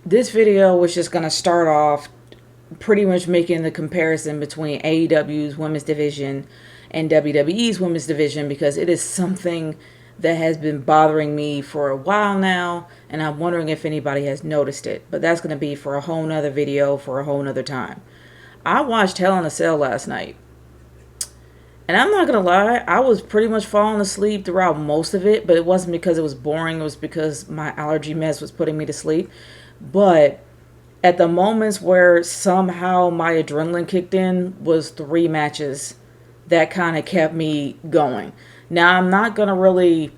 This video was just going to start off pretty much making the comparison between AEW's women's division and WWE's women's division, because it is something that has been bothering me for a while now, and I'm wondering if anybody has noticed it. But that's going to be for a whole nother video for a whole nother time. I watched Hell in a Cell last night, and I'm not going to lie, I was pretty much falling asleep throughout most of it, but it wasn't because it was boring, it was because my allergy mess was putting me to sleep. But at the moments where somehow my adrenaline kicked in was 3 matches that kind of kept me going. Now, I'm not going to really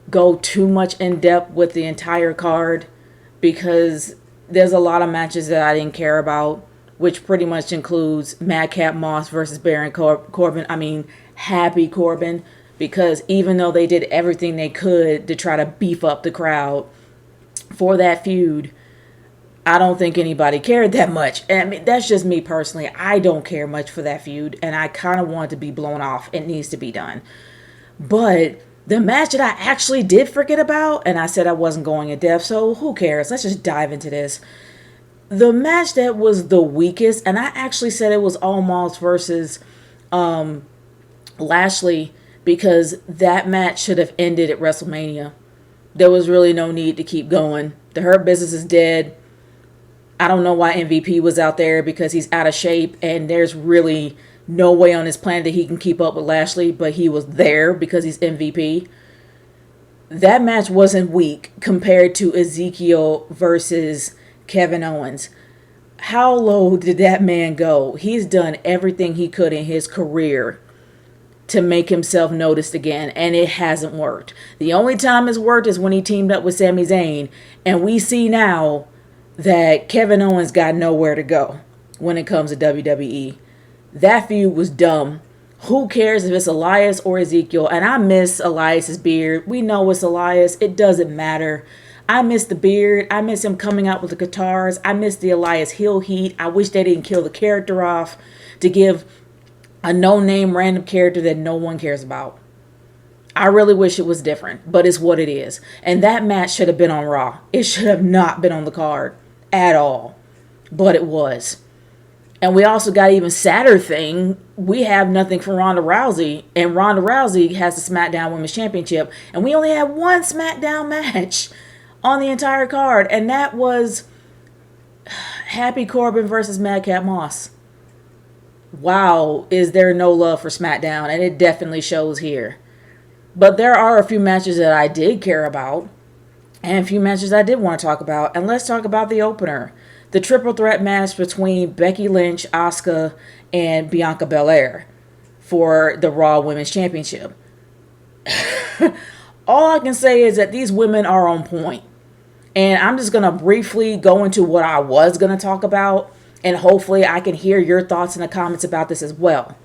go too much in depth with the entire card because there's a lot of matches that I didn't care about, which pretty much includes Madcap Moss versus Baron Corbin. I mean, Happy Corbin, because even though they did everything they could to try to beef up the crowd for that feud, I don't think anybody cared that much. And I mean, that's just me personally. I don't care much for that feud, and I kind of want it to be blown off. It needs to be done. But the match that I actually did forget about, and I said I wasn't going in depth, so who cares? Let's just dive into this. The match that was the weakest, and I actually said it was Almost versus Lashley, because that match should have ended at WrestleMania. There was really no need to keep going. The Hurt Business is dead. I don't know why MVP was out there, because he's out of shape and there's really no way on this planet that he can keep up with Lashley, but he was there because he's MVP. That match wasn't weak compared to Ezekiel versus Kevin Owens. How low did that man go? He's done everything he could in his career to make himself noticed again, and it hasn't worked. The only time it's worked is when he teamed up with Sami Zayn, and we see now that Kevin Owens got nowhere to go when it comes to WWE. That feud was dumb. Who cares if it's Elias or Ezekiel? And I miss Elias's beard. We know it's Elias. It doesn't matter. I miss the beard. I miss him coming out with the guitars. I miss the Elias heel heat. I wish they didn't kill the character off to give a no-name random character that no one cares about. I really wish it was different, but it's what it is. And that match should have been on Raw. It should have not been on the card at all, but it was. And we also got an even sadder thing. We have nothing for Ronda Rousey, and Ronda Rousey has the SmackDown Women's Championship, and we only had one SmackDown match on the entire card, and that was Happy Corbin versus Madcap Moss. Wow, is there no love for SmackDown? And it definitely shows here. But there are a few matches that I did care about, and a few matches I did want to talk about. And let's talk about the opener. The triple threat match between Becky Lynch, Asuka, and Bianca Belair for the Raw Women's Championship. All I can say is that these women are on point. And I'm just going to briefly go into what I was going to talk about. And hopefully I can hear your thoughts in the comments about this as well.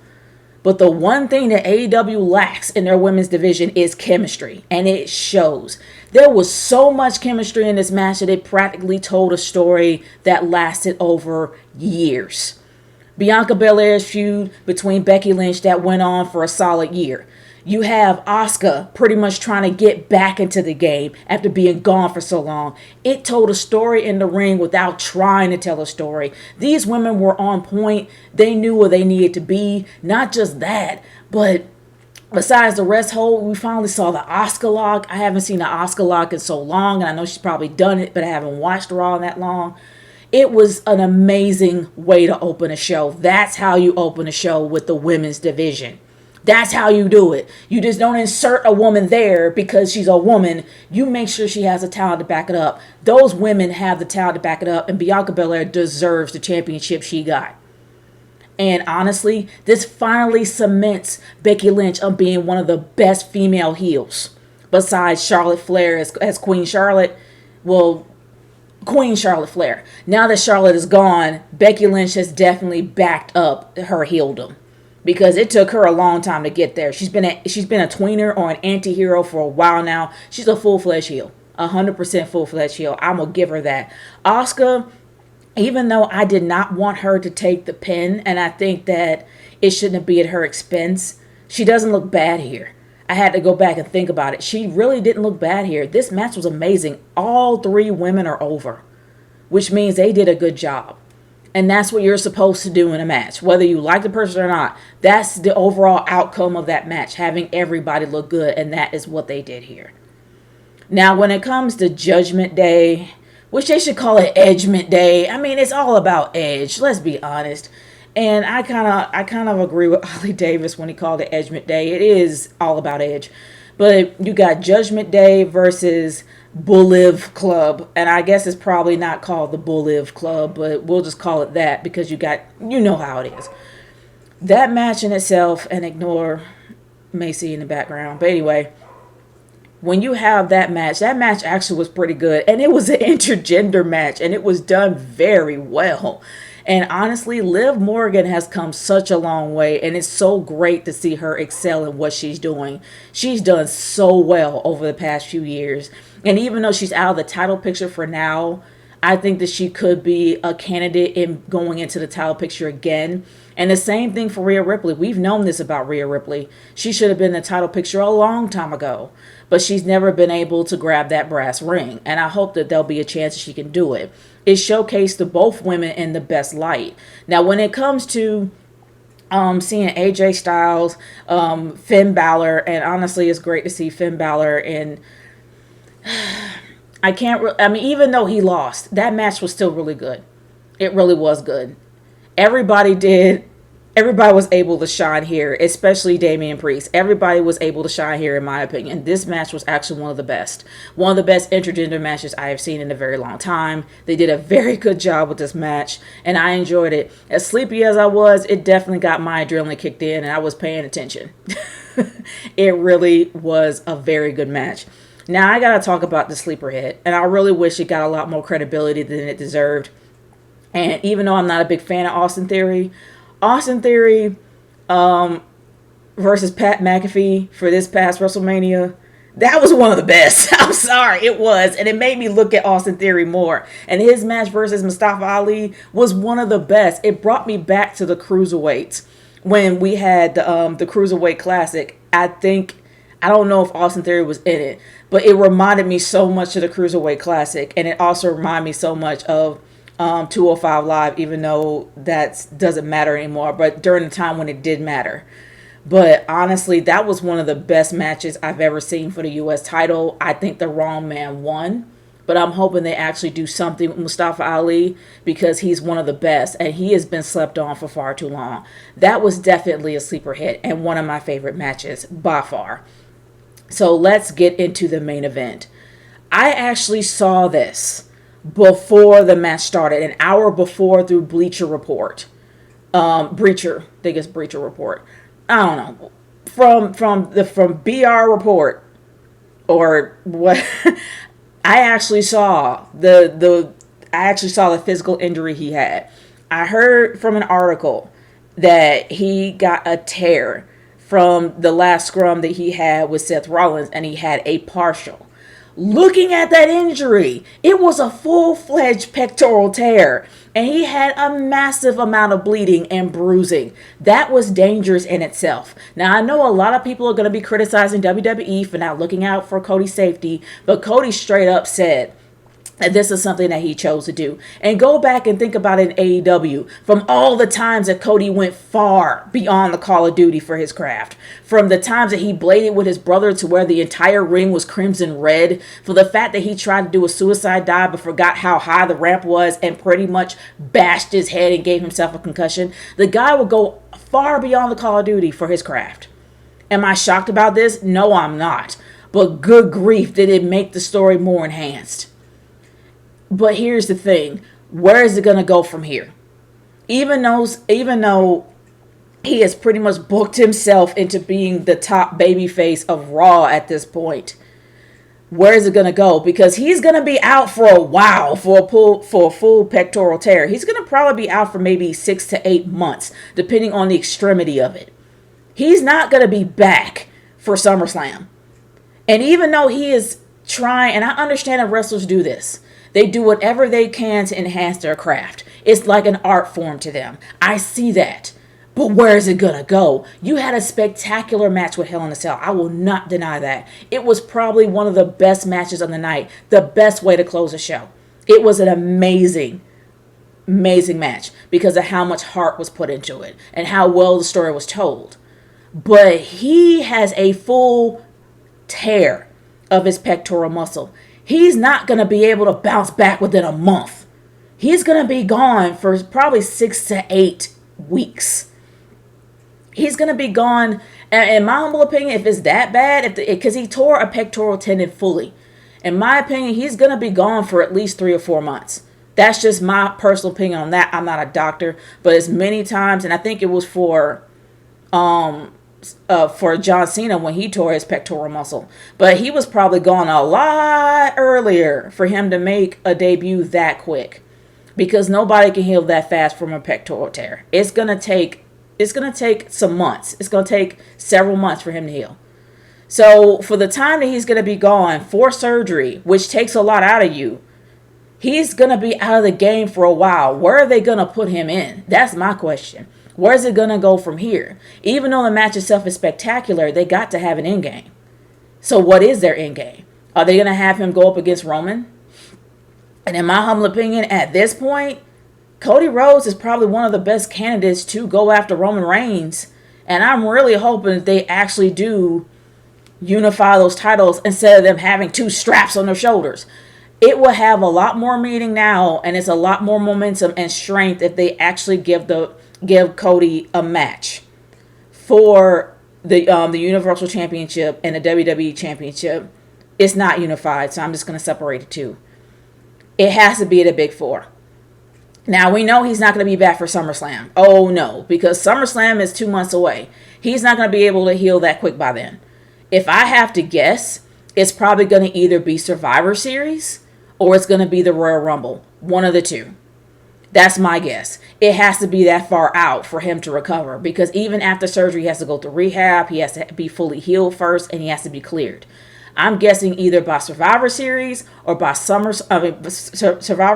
But the one thing that AEW lacks in their women's division is chemistry. And it shows. There was so much chemistry in this match that it practically told a story that lasted over years. Bianca Belair's feud between Becky Lynch that went on for a solid year. You have Asuka pretty much trying to get back into the game after being gone for so long. It told a story in the ring without trying to tell a story. These women were on point. They knew where they needed to be. Not just that, but besides the rest hold, we finally saw the Asuka lock. I haven't seen the Asuka lock in so long, and I know she's probably done it, but I haven't watched Raw in that long. It was an amazing way to open a show. That's how you open a show with the women's division. That's how you do it. You just don't insert a woman there because she's a woman. You make sure she has the talent to back it up. Those women have the talent to back it up, and Bianca Belair deserves the championship she got. And honestly, this finally cements Becky Lynch on being one of the best female heels. Besides Charlotte Flair as Queen Charlotte. Well, Queen Charlotte Flair. Now that Charlotte is gone, Becky Lynch has definitely backed up her heeldom. Because it took her a long time to get there. She's been a tweener or an anti-hero for a while now. She's a full-fledged heel. 100% full-fledged heel. I'm going to give her that. Asuka, even though I did not want her to take the pin, and I think that it shouldn't be at her expense, she doesn't look bad here. I had to go back and think about it. She really didn't look bad here. This match was amazing. All 3 women are over. which means they did a good job. And that's what you're supposed to do in a match. Whether you like the person or not, that's the overall outcome of that match, having everybody look good. And that is what they did here. Now, when it comes to Judgment Day, which they should call it Edgement Day. I mean, it's all about edge. Let's be honest. And I kind of agree with Ollie Davis when he called it Edgement Day. It is all about edge. But you got Judgment Day versus Bulliv Club. And I guess it's probably not called the Bulliv Club, but we'll just call it that because you know how it is. That match in itself, and ignore Macy in the background. But anyway, when you have that match actually was pretty good. And it was an intergender match, and it was done very well. And honestly, Liv Morgan has come such a long way, and it's so great to see her excel in what she's doing. She's done so well over the past few years. And even though she's out of the title picture for now, I think that she could be a candidate in going into the title picture again. And the same thing for Rhea Ripley. We've known this about Rhea Ripley. She should have been in the title picture a long time ago, but she's never been able to grab that brass ring. And I hope that there'll be a chance that she can do it. It showcased to both women in the best light. Now, when it comes to seeing AJ Styles, Finn Balor, and honestly, it's great to see Finn Balor in. Even though he lost, that match was still really good. It really was good. Everybody was able to shine here, especially Damian Priest. Everybody was able to shine here, in my opinion. This match was actually one of the best. One of the best intergender matches I have seen in a very long time. They did a very good job with this match, and I enjoyed it. As sleepy as I was, it definitely got my adrenaline kicked in, and I was paying attention. It really was a very good match. Now, I got to talk about the sleeper hit, and I really wish it got a lot more credibility than it deserved. And even though I'm not a big fan of Austin Theory versus Pat McAfee for this past WrestleMania, that was one of the best. I'm sorry, it was. And it made me look at Austin Theory more. And his match versus Mustafa Ali was one of the best. It brought me back to the Cruiserweights when we had the Cruiserweight Classic. I don't know if Austin Theory was in it, but it reminded me so much of the Cruiserweight Classic. And it also reminded me so much of 205 Live, even though that doesn't matter anymore, but during the time when it did matter. But honestly, that was one of the best matches I've ever seen for the U.S. title. I think the wrong man won, but I'm hoping they actually do something with Mustafa Ali because he's one of the best, and he has been slept on for far too long. That was definitely a sleeper hit and one of my favorite matches by far. So let's get into the main event. I actually saw this before the match started, an hour before, through Bleacher Report. Breacher, I think it's Breacher Report. I don't know. From BR Report or what. I actually saw the physical injury he had. I heard from an article that he got a tear from the last scrum that he had with Seth Rollins, and he had a partial. Looking at that injury, it was a full-fledged pectoral tear, and he had a massive amount of bleeding and bruising. That was dangerous in itself. Now, I know a lot of people are going to be criticizing WWE for not looking out for Cody's safety, but Cody straight up said that this is something that he chose to do. And go back and think about it in AEW. From all the times that Cody went far beyond the call of duty for his craft. From the times that he bladed with his brother to where the entire ring was crimson red. For the fact that he tried to do a suicide dive but forgot how high the ramp was and pretty much bashed his head and gave himself a concussion. The guy would go far beyond the call of duty for his craft. Am I shocked about this? No, I'm not. But good grief, did it make the story more enhanced. But here's the thing. Where is it going to go from here? Even though he has pretty much booked himself into being the top babyface of Raw at this point, where is it going to go? Because he's going to be out for a while for a full pectoral tear. He's going to probably be out for maybe 6 to 8 months, depending on the extremity of it. He's not going to be back for SummerSlam. And even though he is trying, and I understand that wrestlers do this, they do whatever they can to enhance their craft. It's like an art form to them. I see that. But where is it going to go? You had a spectacular match with Hell in a Cell. I will not deny that. It was probably one of the best matches of the night. The best way to close a show. It was an amazing match because of how much heart was put into it and how well the story was told. But he has a full tear of his pectoral muscle. He's not going to be able to bounce back within a month. He's going to be gone for probably 6 to 8 weeks. He's going to be gone, in my humble opinion, if it's that bad, because he tore a pectoral tendon fully. In my opinion, he's going to be gone for at least 3 or 4 months. That's just my personal opinion on that. I'm not a doctor, but as many times, and I think it was for John Cena when he tore his pectoral muscle. But he was probably gone a lot earlier for him to make a debut that quick, because nobody can heal that fast from a pectoral tear. It's gonna take some months. It's gonna take several months for him to heal. So for the time that he's gonna be gone for surgery, which takes a lot out of you, he's gonna be out of the game for a while. Where are they gonna put him in? That's my question. Where's it going to go from here? Even though the match itself is spectacular, they got to have an end game. So what is their end game? Are they going to have him go up against Roman? And in my humble opinion, at this point, Cody Rhodes is probably one of the best candidates to go after Roman Reigns. And I'm really hoping that they actually do unify those titles instead of them having 2 straps on their shoulders. It will have a lot more meaning now, and it's a lot more momentum and strength if they actually give Cody a match for the Universal Championship and the WWE Championship. It's not unified, so I'm just going to separate the two. It has to be the Big Four. Now, we know he's not going to be back for SummerSlam. Oh, no, because SummerSlam is 2 months away. He's not going to be able to heal that quick by then. If I have to guess, it's probably going to either be Survivor Series or it's going to be the Royal Rumble. One of the two. That's my guess. It has to be that far out for him to recover, because even after surgery, he has to go through rehab. He has to be fully healed first, and he has to be cleared. I'm guessing either by Survivor Series or by Survivor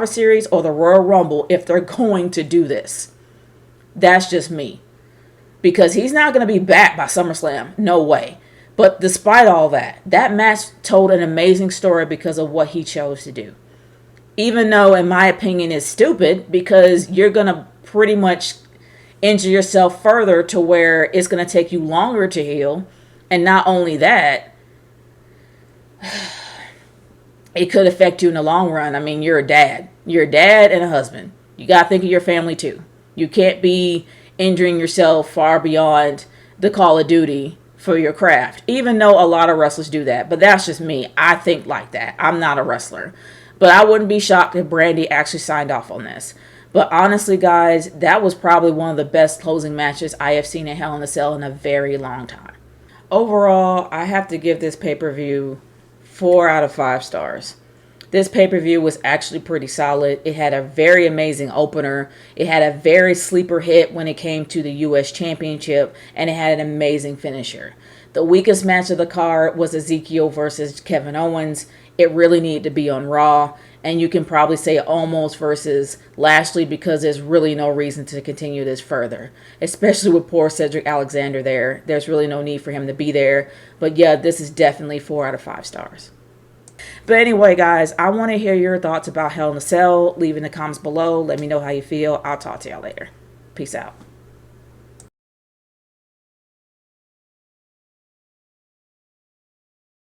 Series or the Royal Rumble if they're going to do this. That's just me. Because he's not going to be back by SummerSlam. No way. But despite all that, that match told an amazing story because of what he chose to do. Even though, in my opinion, it's stupid, because you're going to pretty much injure yourself further to where it's going to take you longer to heal. And not only that, it could affect you in the long run. I mean, you're a dad. You're a dad and a husband. You got to think of your family too. You can't be injuring yourself far beyond the Call of Duty for your craft, even though a lot of wrestlers do that. But that's just me. I think like that. I'm not a wrestler. But I wouldn't be shocked if Brandy actually signed off on this. But honestly, guys, that was probably one of the best closing matches I have seen in Hell in a Cell in a very long time. Overall, I have to give this pay-per-view 4 out of 5 stars. This pay-per-view was actually pretty solid. It had a very amazing opener. It had a very sleeper hit when it came to the U.S. Championship, and it had an amazing finisher. The weakest match of the card was Ezekiel versus Kevin Owens. It really needed to be on Raw, and you can probably say Almost versus Lashley, because there's really no reason to continue this further, especially with poor Cedric Alexander there. There's really no need for him to be there. But yeah, this is definitely 4 out of 5 stars. But anyway, guys, I want to hear your thoughts about Hell in a Cell. Leave in the comments below. Let me know how you feel. I'll talk to y'all later. Peace out.